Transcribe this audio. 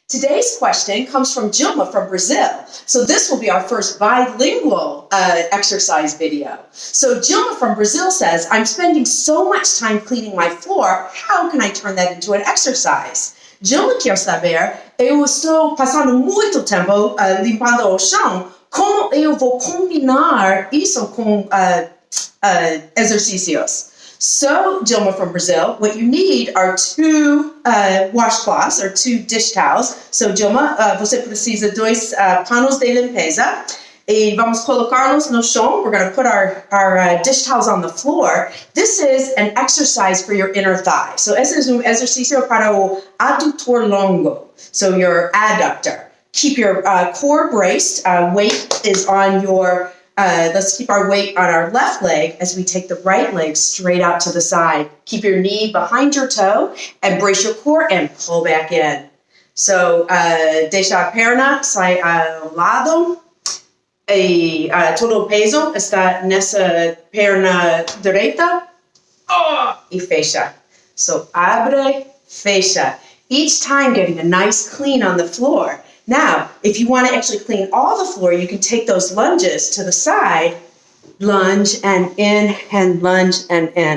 Today's question comes from Dilma from Brazil. So this will be our first bilingual exercise video. So Dilma from Brazil says, I'm spending so much time cleaning my floor, how can I turn that into an exercise? Dilma quer saber, eu estou passando muito tempo limpando o chão, como eu vou combinar isso com exercícios? So, Dilma from Brazil, what you need are two washcloths or two dish towels. So, Dilma, você precisa dois panos de limpeza. E vamos colocá-los no chão. We're going to put our dish towels on the floor. This is an exercise for your inner thigh. So, esse é exercício para o adutor longo. So, your adductor. Keep your core braced. Weight is on your let's keep our weight on our left leg as we take the right leg straight out to the side. Keep your knee behind your toe and brace your core and pull back in. So, deixa a perna sai ao lado e todo o peso está nessa perna direita e fecha. So, abre, fecha. Each time getting a nice clean on the floor. Now, if you want to actually clean all the floor, you can take those lunges to the side, lunge and in, and lunge and in.